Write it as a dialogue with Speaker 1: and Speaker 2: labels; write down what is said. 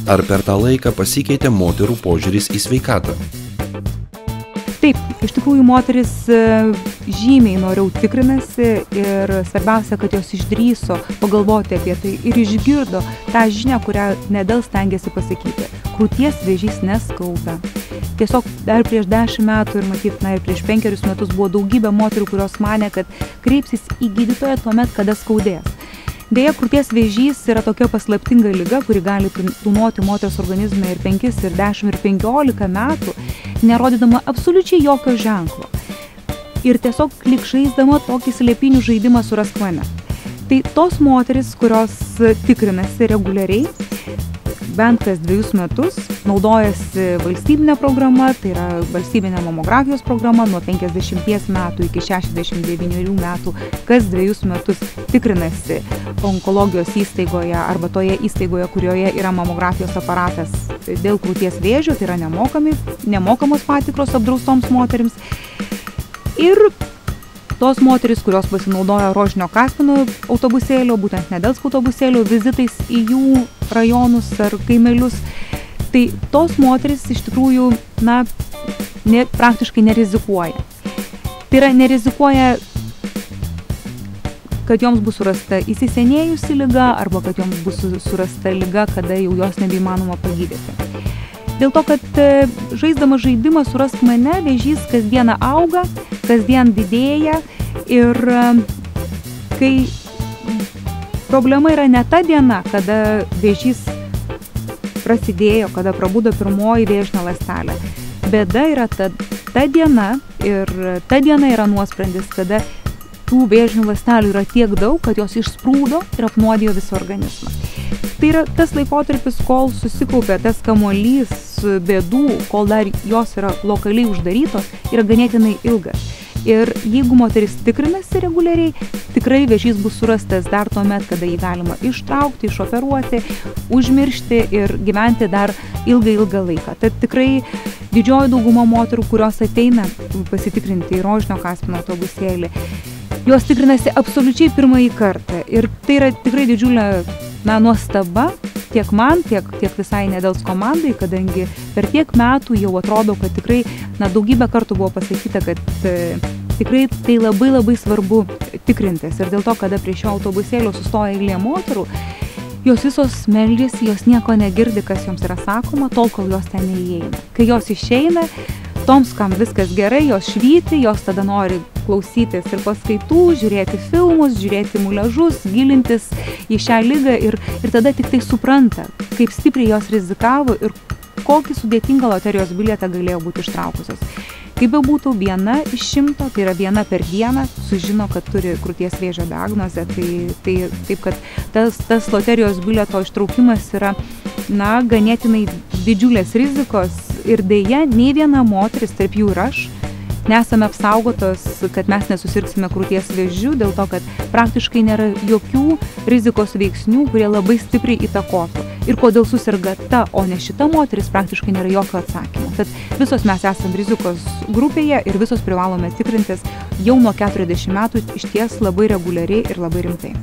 Speaker 1: Ar per tą laiką pasikeitė moterų požiūris į sveikatą?
Speaker 2: Taip, iš tikrųjų moteris žymiai noriau tikrinasi ir svarbiausia, kad jos išdrįso pagalvoti apie tai ir išgirdo tą žinią, kurią nedels stengiasi pasakyti. Krūties vėžys neskauda. Tiesiog dar prieš 10 metų ir matyt, ir prieš 5 metus buvo daugybė moterų, kurios manė, kad kreipsis į gydytoją tuomet, kada skaudės. Deja, krūties vėžys yra tokia paslaptinga liga, kuri gali tūnoti moters organizme ir 5, ir 10, ir 15 metų, nerodydama absoliučiai jokio ženklo. Ir tiesiog lyg žaisdama tokį slėpinių žaidimą surask mane. Tai tos moteris, kurios tikrinasi reguliariai, bent kas 2 metus, naudojasi valstybinė programa, tai yra valstybinė mamografijos programa nuo 50 metų iki 69 metų, kas 2 metus tikrinasi onkologijos įstaigoje arba toje įstaigoje, kurioje yra mamografijos aparatas dėl krūties vėžio, tai yra nemokamos patikros apdraustoms moterims. Ir tos moteris, kurios pasinaudoja rožinio kaspino autobusėlio, būtent Nedelsko autobusėlio, vizitais į jų rajonus ar kaimelius, tai tos moteris iš tikrųjų, praktiškai nerizikuoja. Tai yra nerizikuoja, kad joms bus surasta įsisenėjusi liga arba kad joms bus surasta liga, kada jau jos nebeįmanoma pagydyti. Dėl to, kad žaisdama žaidimą surask mane, vėžys kasdieną auga, kasdien didėja ir kai problema yra ne ta diena, kada vėžys prasidėjo, kada prabudo pirmoji vėžinė ląstelė. Bėda yra ta diena ir ta diena yra nuosprendis, kada tų vėžinių ląstelių yra tiek daug, kad jos išsprūdo ir apnuodijo visą organizmą. Tai yra tas laikotarpis, kol susikaupia tas kamuolys bėdų, kol dar jos yra lokaliai uždarytos, yra ganėtinai ilgas. Ir jeigu moteris tikrinasi reguliariai, tikrai vėžys bus surastas dar tuomet, kada jį galima ištraukti, išoperuoti, užmiršti ir gyventi dar ilgą laiką. Tad tikrai didžioji dauguma moterų, kurios ateina pasitikrinti į rožinio kaspino autobusėlį, jos tikrinasi absoliučiai pirmąjį kartą. Ir tai yra tikrai didžiulė nuostaba tiek man, tiek visai Nedels komandai, kadangi per tiek metų jau atrodo, kad tikrai daugybę kartų buvo pasakyta, kad tikrai tai labai svarbu tikrintis. Ir dėl to, kada prie šio autobusėlio sustoja eilė moterų, jos visos meldžiasi, jos nieko negirdi, kas joms yra sakoma, tol, kol jos ten neįeina. Kai jos išeina, toms, kam viskas gerai, jos švyti, jos tada nori klausytis ir paskaitų, žiūrėti filmus, žiūrėti muliažus, gilintis į šią ligą ir tada tik tai supranta, kaip stipriai jos rizikavo ir kokį sudėtingą loterijos bilietą galėjo būti ištraukusios. Kaip bebūtų, 1 iš 100, tai yra 1 per dieną, sužino, kad turi krūties vėžio diagnozę, taip kad tas loterijos bilieto ištraukimas yra, ganėtinai didžiulės rizikos ir deja, nei viena moteris, tarp jų ir aš, nesame apsaugotos, kad mes nesusirgsime krūties vėžiu, dėl to, kad praktiškai nėra jokių rizikos veiksnių, kurie labai stipriai įtakotų. Ir kodėl susirga ta, o ne šita moteris, praktiškai nėra jokio atsakymo. Tad visos mes esame rizikos grupėje ir visos privalome tikrintis jau nuo 40 metų išties labai reguliariai ir labai rimtai.